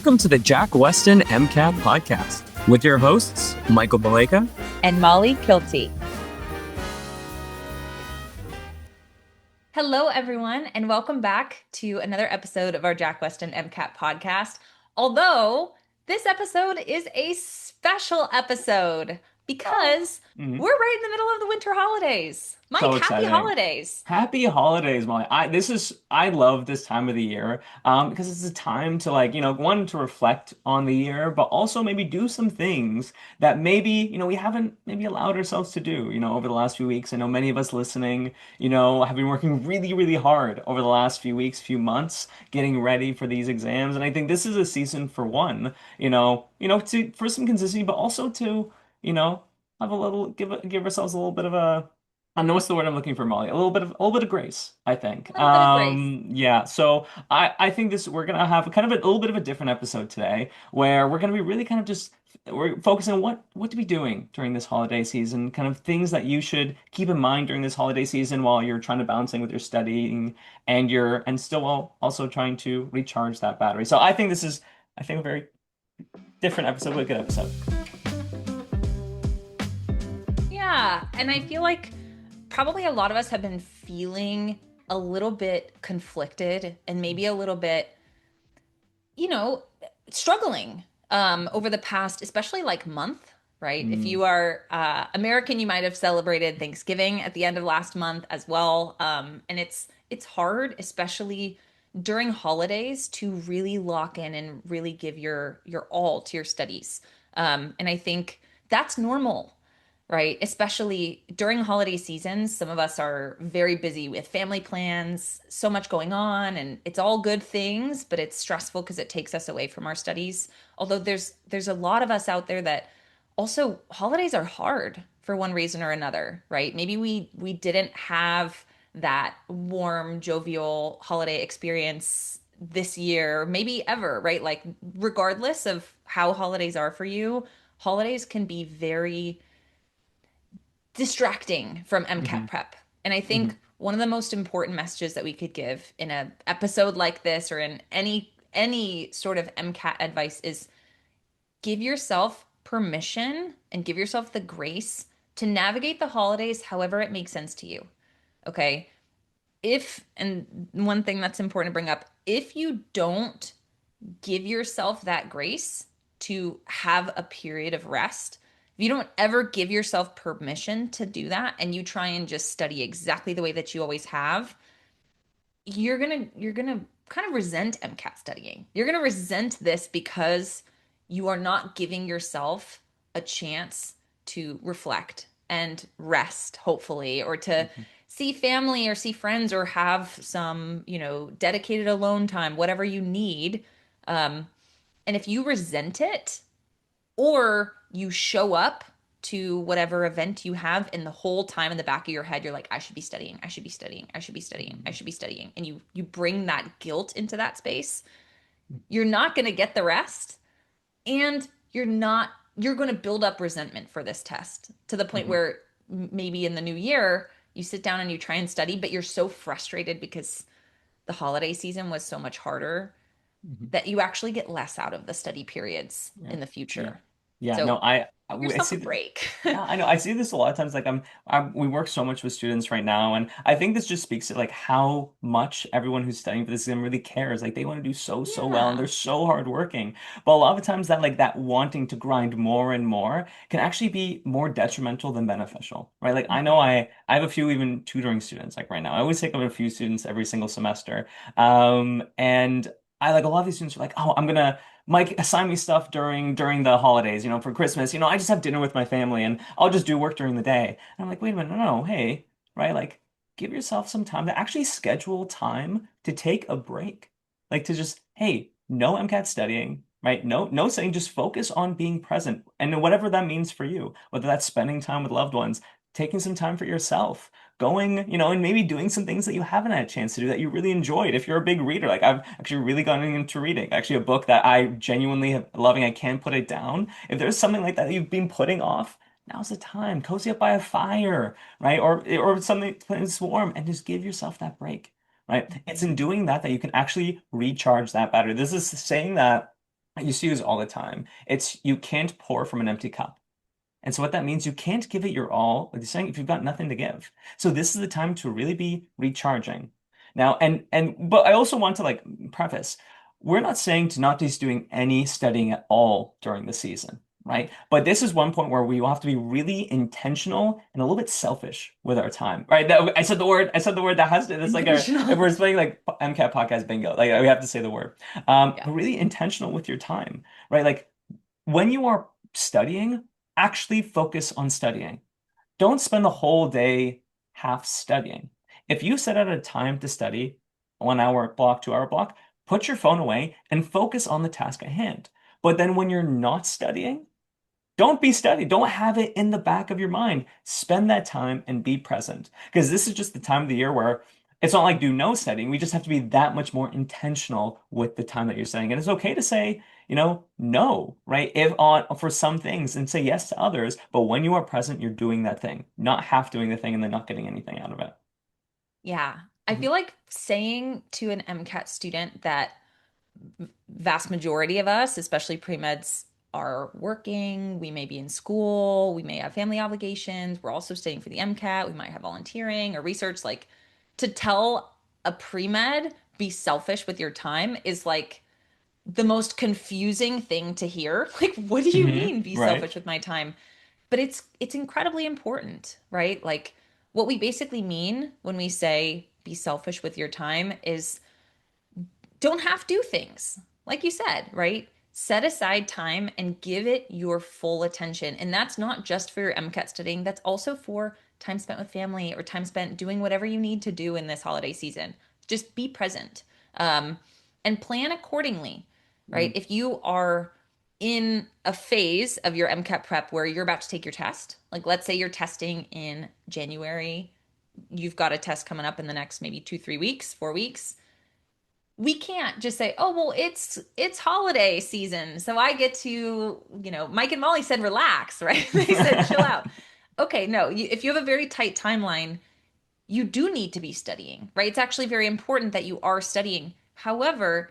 Welcome to the Jack Westin MCAT podcast with your hosts, Michael Baleka. And Molly Kilty. Hello, everyone, and welcome back to another episode of our Jack Westin MCAT podcast. Although this episode is a special episode because Mhm. we're right in the middle of the winter holidays. Mike, So happy exciting. holidays. Happy holidays, Molly. I love this time of the year because it's a time to one to reflect on the year, but also maybe do some things that maybe, we haven't maybe allowed ourselves to do, over the last few weeks. I know many of us listening, have been working really, really hard over the last few weeks, few months, getting ready for these exams. And I think this is a season for one, for some consistency, but also to, you know, have a little give ourselves a little bit of a I know what's the word I'm looking for, Molly. A little bit of grace, I think. A little bit of grace. Yeah. So I think we're gonna have kind of a little bit of a different episode today, where we're gonna be really kind of just we're focusing on what to be doing during this holiday season, kind of things that you should keep in mind during this holiday season while you're trying to balancing with your studying and still while also trying to recharge that battery. So I think this is a very different episode, but a good episode. Yeah, and I feel like probably a lot of us have been feeling a little bit conflicted and maybe a little bit, you know, struggling over the past, especially like month, right? If Mm, you are American, you might have celebrated Thanksgiving at the end of last month as well. And it's hard, especially during holidays, to really lock in and really give your all to your studies. And I think that's normal, right? Especially during holiday seasons, some of us are very busy with family plans, so much going on, and it's all good things, but it's stressful because it takes us away from our studies. Although there's a lot of us out there that also holidays are hard for one reason or another, right? Maybe we didn't have that warm, jovial holiday experience this year, maybe ever, right? Like regardless of how holidays are for you, holidays can be very distracting from MCAT hmm prep. And I hmm think one of the most important messages that we could give in an episode like this or in any sort of MCAT advice is give yourself permission and give yourself the grace to navigate the holidays however it makes sense to you. Okay? If and one thing that's important to bring up, if you don't give yourself that grace to have a period of rest, if you don't ever give yourself permission to do that and you try and just study exactly the way that you always have, you're gonna kind of resent MCAT studying. You're gonna resent this because you are not giving yourself a chance to reflect and rest, hopefully, or to hmm see family or see friends or have some, dedicated alone time, whatever you need. And if you resent it or you show up to whatever event you have and the whole time in the back of your head you're like I should be studying, I should be studying, I should be studying, I should be studying, and you bring that guilt into that space, you're not going to get the rest, and you're going to build up resentment for this test to the point hmm where maybe in the new year you sit down and you try and study but you're so frustrated because the holiday season was so much harder hmm that you actually get less out of the study periods Yeah. in the Yeah. future. Yeah. No, So give I yourself a see this. break. Yeah, I know. I see this a lot of times. Like we work so much with students right now, and I think this just speaks to like how much everyone who's studying for this exam really cares. Like they want to do so well, and they're Yeah. so hardworking. But a lot of times that wanting to grind more and more can actually be more detrimental than beneficial, right? Like I know Mhm. I have a few even tutoring students like right now. I always take on a few students every single semester, and I like a lot of these students are like, oh, Mike, assign me stuff during the holidays, for Christmas. I just have dinner with my family and I'll just do work during the day. And I'm like, wait a minute, no, hey, right? Like, give yourself some time to actually schedule time to take a break. Like to just, hey, no MCAT studying, right? No studying, just focus on being present. And whatever that means for you, whether that's spending time with loved ones, taking some time for yourself, going, and maybe doing some things that you haven't had a chance to do that you really enjoyed. If you're a big reader, like I've actually really gotten into reading, actually a book that I genuinely have loving, I can't put it down. If there's something like that you've been putting off, now's the time. Cozy up by a fire, right? Or something that's warm and just give yourself that break, right? It's in doing that that you can actually recharge that battery. This is saying that I used to use all the time. It's you can't pour from an empty cup. And so what that means, you can't give it your all, like you're saying, if you've got nothing to give. So this is the time to really be recharging. Now, but I also want to like preface, we're not saying to not just doing any studying at all during the season, right? But this is one point where we will have to be really intentional and a little bit selfish with our time, right? I said the word that has to, that's like our, if Intentional. we're playing like MCAT podcast bingo, like we have to say the word. Yeah. But really intentional with your time, right? Like when you are studying, actually focus on studying. Don't spend the whole day half studying. If you set out a time to study, 1 hour block, 2 hour block, put your phone away and focus on the task at hand. But then when you're not studying, don't be studying. Don't have it in the back of your mind. Spend that time and be present. Because this is just the time of the year where it's not like do no studying. We just have to be that much more intentional with the time that you're studying. And it's okay to say, no, right? If on for some things and say yes to others, but when you are present, you're doing that thing, not half doing the thing and then not getting anything out of it. Yeah. I Mhm. feel like saying to an MCAT student that vast majority of us, especially pre-meds, are working, we may be in school, we may have family obligations, we're also studying for the MCAT, we might have volunteering or research. Like to tell a pre-med, be selfish with your time is like the most confusing thing to hear. Like, what do you mean be Right. selfish with my time? But it's incredibly important, right? Like what we basically mean when we say be selfish with your time is don't half do things. Like you said, right? Set aside time and give it your full attention. And that's not just for your MCAT studying, that's also for time spent with family or time spent doing whatever you need to do in this holiday season. Just be present um, and plan accordingly, right? Mm. If you are in a phase of your MCAT prep where you're about to take your test, like let's say you're testing in January, you've got a test coming up in the next maybe 2, 3 weeks, 4 weeks, we can't just say, "Oh, well, it's holiday season, so I get to, Mike and Molly said relax, right? They said chill out." Okay, no, if you have a very tight timeline, you do need to be studying, right? It's actually very important that you are studying. However,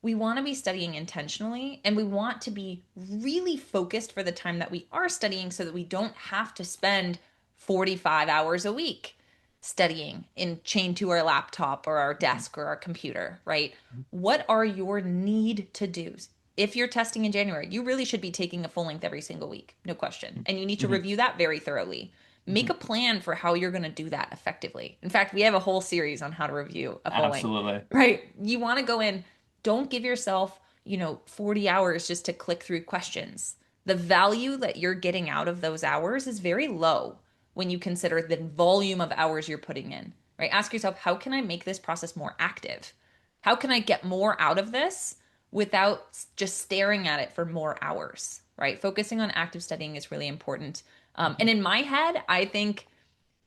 we want to be studying intentionally and we want to be really focused for the time that we are studying so that we don't have to spend 45 hours a week studying in chained to our laptop or our desk or our computer, right? What are your need to do's? If you're testing in January, you really should be taking a full length every single week, no question. And you need to Mhm. review that very thoroughly. Make Mhm. a plan for how you're going to do that effectively. In fact, we have a whole series on how to review a full length, Absolutely. right? You want to go in, don't give yourself, 40 hours just to click through questions. The value that you're getting out of those hours is very low when you consider the volume of hours you're putting in, right? Ask yourself, how can I make this process more active? How can I get more out of this without just staring at it for more hours, right? Focusing on active studying is really important. And in my head, I think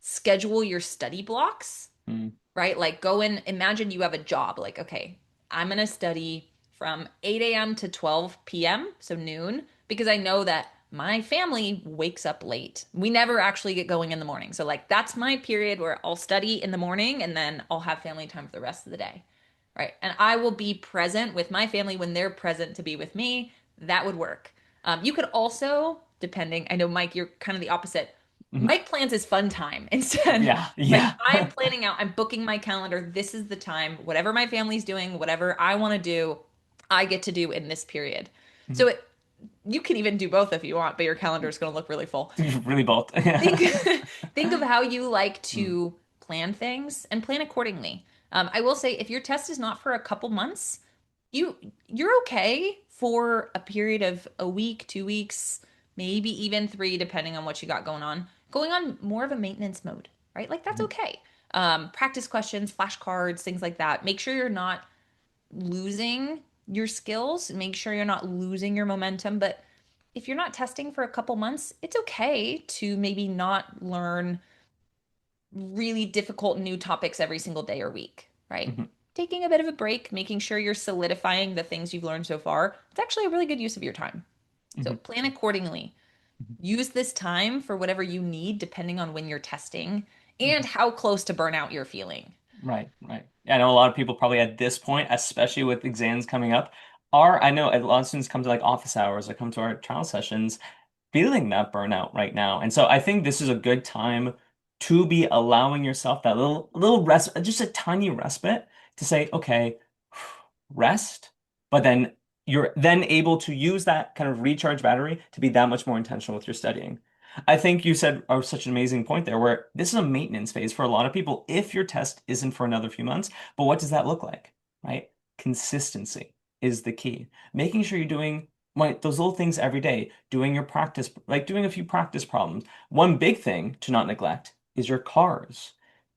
schedule your study blocks, Mhm. right? Like go and imagine you have a job. Like, okay, I'm going to study from 8 a.m. to 12 p.m., so noon, because I know that my family wakes up late. We never actually get going in the morning. So, like, that's my period where I'll study in the morning and then I'll have family time for the rest of the day, right? And I will be present with my family when they're present to be with me. That would work. You could also, depending, I know, Mike, you're kind of the opposite. Mhm. Mike plans his fun time instead. Yeah, Like yeah. I'm planning out, I'm booking my calendar. This is the time, whatever my family's doing, whatever I want to do, I get to do in this period. So you can even do both if you want, but your calendar is going to look really full. Really both. Think Yeah. think of how you like Mm. to plan things and plan accordingly. I will say if your test is not for a couple months, you you're okay for a period of a week, 2 weeks, maybe even three, depending on what you got going on more of a maintenance mode, right? Like that's Mhm. okay. Practice questions, flashcards, things like that. Make sure you're not losing your skills. Make sure you're not losing your momentum. But if you're not testing for a couple months, it's okay to maybe not learn really difficult new topics every single day or week, right? Mhm. Taking a bit of a break, making sure you're solidifying the things you've learned so far, it's actually a really good use of your time. So Mhm. plan accordingly. Mhm. Use this time for whatever you need, depending on when you're testing and Mhm. how close to burnout you're feeling. Right, right. Yeah, I know a lot of people probably at this point, especially with exams coming up, I know a lot of students come to like office hours or come to our trial sessions feeling that burnout right now. And so I think this is a good time to be allowing yourself that little rest, just a tiny respite to say, okay, rest, but then you're then able to use that kind of recharge battery to be that much more intentional with your studying. I think you said such an amazing point there where this is a maintenance phase for a lot of people if your test isn't for another few months. But what does that look like, right? Consistency is the key. Making sure you're doing those little things every day, doing your practice, like doing a few practice problems. One big thing to not neglect is your cars.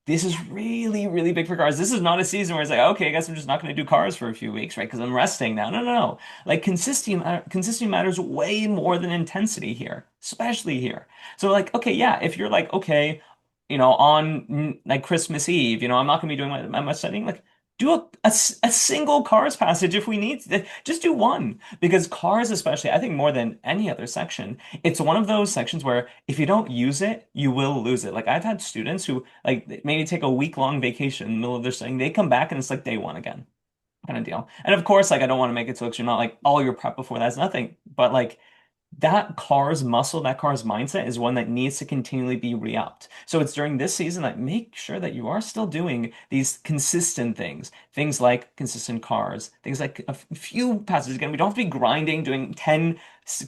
This is really, really big for cars. This is not a season where it's like, okay, I guess I'm just not going to do cars for a few weeks, right? Because I'm resting now. No, no, no. Like consistency matters way more than intensity here, especially here. So like, okay, yeah, if you're like, okay, on like Christmas Eve, I'm not going to be doing my much studying. Like, do a single cars passage if we need to. Just do one because cars, especially, I think more than any other section, it's one of those sections where if you don't use it, you will lose it. Like I've had students who like maybe take a week-long vacation in the middle of their studying, they come back and it's like day one again, kind of deal. And of course, like I don't want to make it so you're not like all your prep before that's nothing, but like that car's muscle, that car's mindset is one that needs to continually be re-upped. So it's during this season that make sure that you are still doing these consistent things like consistent cars, things like a few passages. Again, we don't have to be grinding, doing 10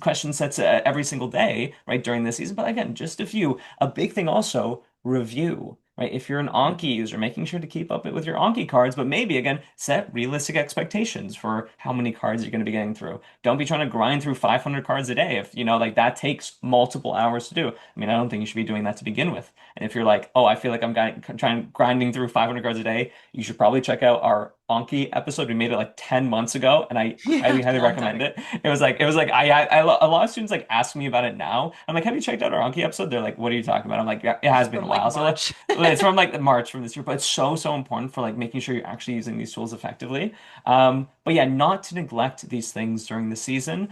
question sets every single day, right, during this season. But again, just a few. A big thing also, review. Right? If you're an Anki user, making sure to keep up with your Anki cards, but maybe again, set realistic expectations for how many cards you're going to be getting through. Don't be trying to grind through 500 cards a day if, like that takes multiple hours to do. I mean, I don't think you should be doing that to begin with. And if you're like, oh, I feel like I'm grinding through 500 cards a day, you should probably check out our Anki episode. We made it like 10 months ago, and I Yeah, highly, highly long time recommend ago. it. A lot of students like ask me about it now. I'm like, have you checked out our Anki episode? They're like, what are you talking about? I'm like, yeah, it has been a From like while. So March. it's from like March from this year, but it's so, so important for like making sure you're actually using these tools effectively. But yeah, not to neglect these things during the season.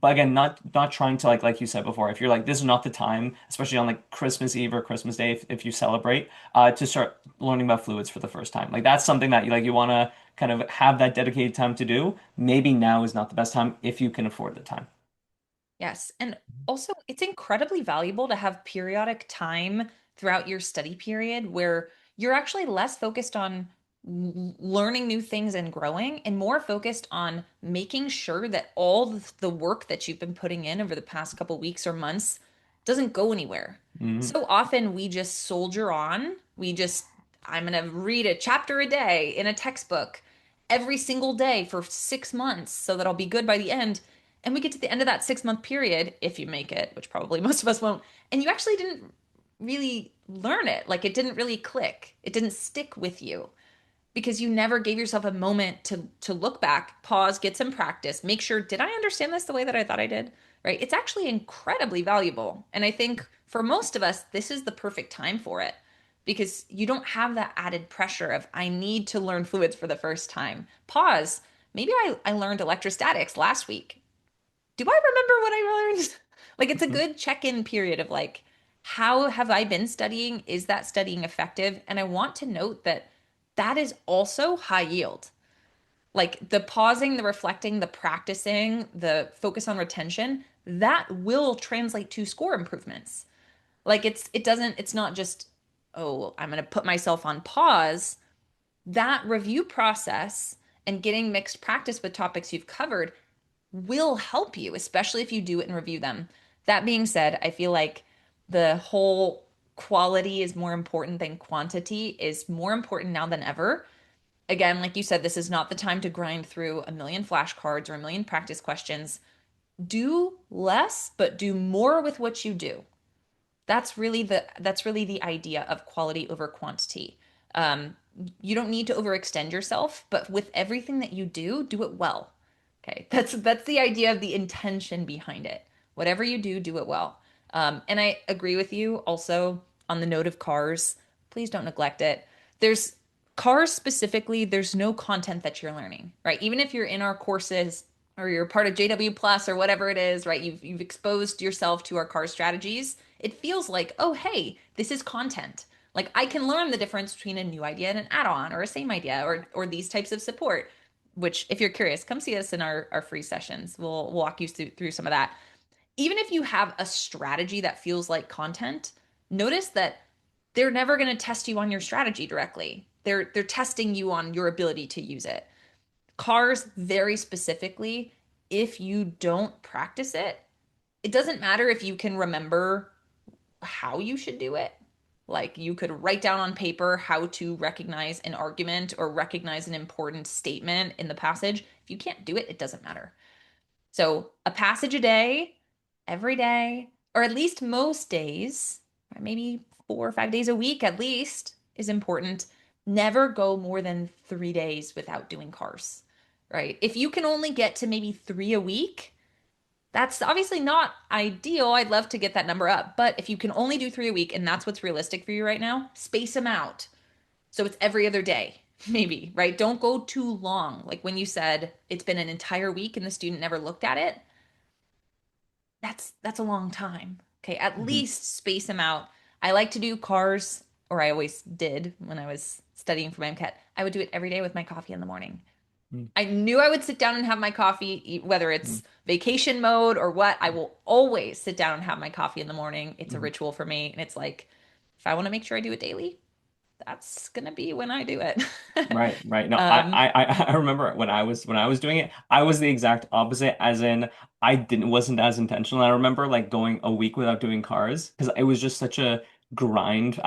But again, not trying to like you said before, if you're like this is not the time, especially on like Christmas Eve or Christmas Day, if you celebrate, to start learning about fluids for the first time. Like that's something that you want to kind of have that dedicated time to do. Maybe now is not the best time if you can afford the time. Yes. And also, it's incredibly valuable to have periodic time throughout your study period where you're actually less focused on learning new things and growing and more focused on making sure that all the work that you've been putting in over the past couple weeks or months doesn't go anywhere. Mhm. So often we just soldier on. I'm going to read a chapter a day in a textbook every single day for 6 months so that I'll be good by the end. And we get to the end of that 6 month period, if you make it, which probably most of us won't, and you actually didn't really learn it. Like it didn't really click. It didn't stick with you because you never gave yourself a moment to look back, pause, get some practice, make sure, did I understand this the way that I thought I did? Right? It's actually incredibly valuable. And I think for most of us, this is the perfect time for it because you don't have that added pressure of I need to learn fluids for the first time. Pause. Maybe I learned electrostatics last week. Do I remember what I learned? Like it's a good check-in period of like, how have I been studying? Is that studying effective? And I want to note that that is also high yield. Like the pausing, the reflecting, the practicing, the focus on retention, that will translate to score improvements. Like it's not just, oh, I'm going to put myself on pause. That review process and getting mixed practice with topics you've covered will help you, especially if you do it and review them. That being said, I feel like the whole quality is more important than quantity is more important now than ever. Again, like you said, this is not the time to grind through a million flashcards or a million practice questions. Do less, but do more with what you do. That's really the idea of quality over quantity. Um, you don't need to overextend yourself, but with everything that you do it well. Okay, that's the idea of the intention behind it. Whatever you do, do it well. And I agree with you also on the note of cars. Please don't neglect it. There's cars specifically, there's no content that you're learning, right? Even if you're in our courses or you're part of JW Plus or whatever it is, right? You've exposed yourself to our car strategies. It feels like, oh, hey, this is content. Like I can learn the difference between a new idea and an add-on or a same idea or these types of support. which if you're curious, come see us in our free sessions. We'll walk you through some of that. Even if you have a strategy that feels like content, notice that they're never going to test you on your strategy directly. They're testing you on your ability to use it. Cars, very specifically, if you don't practice it, it doesn't matter if you can remember how you should do it. Like you could write down on paper how to recognize an argument or recognize an important statement in the passage. If you can't do it, it doesn't matter. So a passage a day, every day, or at least most days, maybe 4 or 5 days a week at least, is important. Never go more than 3 days without doing cars, right? If you can only get to maybe three a week, that's obviously not ideal. I'd love to get that number up. But if you can only do three a week and that's what's realistic for you right now, space them out. So it's every other day, maybe, right? Don't go too long. Like when you said it's been an entire week and the student never looked at it, that's a long time. Okay, at Hmm. least space them out. I like to do cars, or I always did when I was studying for my MCAT. I would do it every day with my coffee in the morning. I knew I would sit down and have my coffee, whether Hmm. it's vacation mode or what. I will always sit down and have my coffee in the morning. It's a Hmm. ritual for me. And it's like, if I want to make sure I do it daily, that's gonna be when I do it. Right, right. No, um, I remember when I was doing it, I was the exact opposite, as in I didn't wasn't as intentional. I remember like going a week without doing cars because it was just such a grind.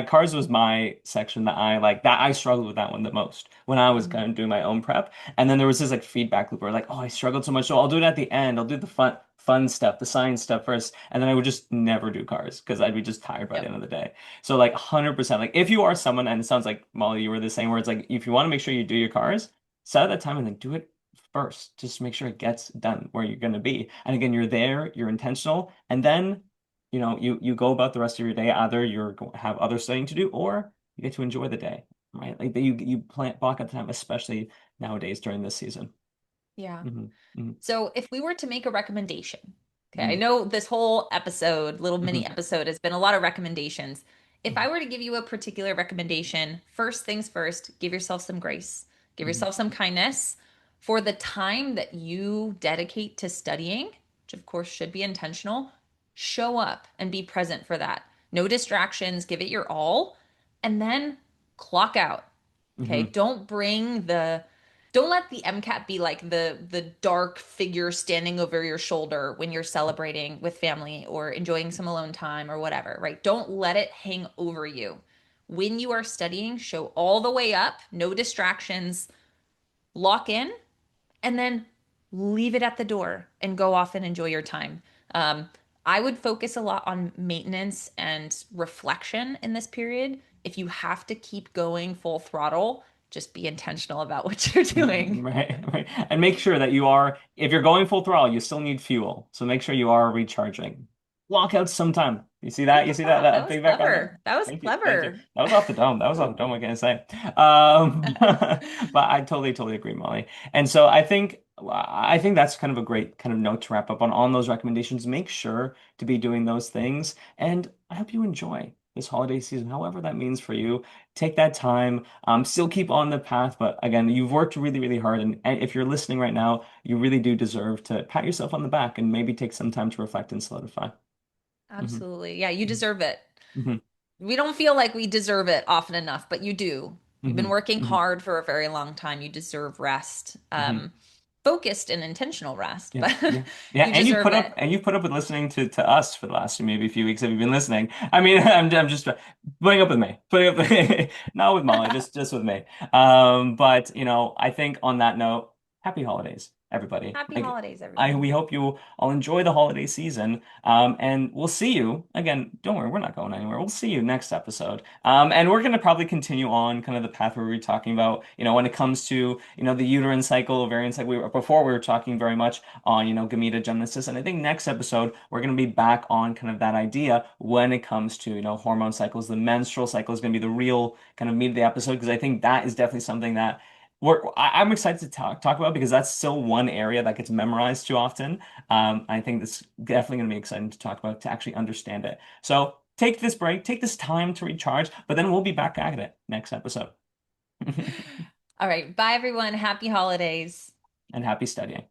Cars was my section that I struggled with that one the most when I was kind of doing my own prep. And then there was this like feedback loop where like, oh, I struggled so much, so I'll do it at the end. I'll do the fun stuff, the science stuff first, and then I would just never do cars because I'd be just tired by the yep. end of the day. So like 100%, like if you are someone, and it sounds like Molly, you were the same, where it's like if you want to make sure you do your cars, set that time and then do it first. Just make sure it gets done where you're going to be. And again, you're there, you're intentional, and then you go about the rest of your day. Either have other studying to do, or you get to enjoy the day, right? Like you plan block out the time, especially nowadays during this season. Yeah. Hmm. Hmm. So if we were to make a recommendation, okay, I Hmm. know this whole episode, little mini Hmm. episode, has been a lot of recommendations. If Hmm. I were to give you a particular recommendation, first things first, give yourself some grace, give Hmm. yourself some kindness for the time that you dedicate to studying, which of course should be intentional. Show up and be present for that. No distractions, give it your all, and then clock out. Okay, Hmm. don't let the MCAT be like the dark figure standing over your shoulder when you're celebrating with family or enjoying some alone time or whatever, right? Don't let it hang over you. When you are studying, show all the way up, no distractions, lock in, and then leave it at the door and go off and enjoy your time. Um, I would focus a lot on maintenance and reflection in this period. If you have to keep going full throttle, just be intentional about what you're doing. Right, right. And make sure that if you're going full throttle, you still need fuel. So make sure you are recharging. Block out some time. You see that? Good You see that job. That that was feedback on there? clever. That was Thank you. Thank you. clever. That was off the dome. That was off the dome, what can I say? But I totally, totally agree, Molly. And so I think that's kind of a great kind of note to wrap up on those recommendations. Make sure to be doing those things. And I hope you enjoy this holiday season, however that means for you. Take that time, still keep on the path. But again, you've worked really, really hard. And if you're listening right now, you really do deserve to pat yourself on the back and maybe take some time to reflect and solidify. Hmm. Absolutely. Yeah, you deserve it. Hmm. We don't feel like we deserve it often enough, but you do. You've been Hmm. working Hmm. hard for a very long time. You deserve rest. Hmm. Focused and intentional rest, Yeah, but yeah, yeah. you deserve it. And you put up with listening to us for the last maybe a few weeks. Have you been listening? I mean, I'm just putting up with me, putting up not with Molly, just with me. But I think on that note, happy holidays, everybody. Happy Like, holidays, everyone. we hope you all enjoy the holiday season. And we'll see you again. Don't worry, we're not going anywhere. We'll see you next episode. And we're gonna probably continue on kind of the path where we were talking about, when it comes to, the uterine cycle, ovarian cycle. Before we were talking very much on, gametogenesis. And I think next episode we're gonna be back on kind of that idea when it comes to, hormone cycles. The menstrual cycle is gonna be the real kind of meat of the episode because I think that is definitely something that I'm excited to talk about because that's still one area that gets memorized too often. I think this definitely going to be exciting to talk about to actually understand it. So take this break, take this time to recharge, but then we'll be back at it next episode. All right. Bye, everyone. Happy holidays. and happy studying.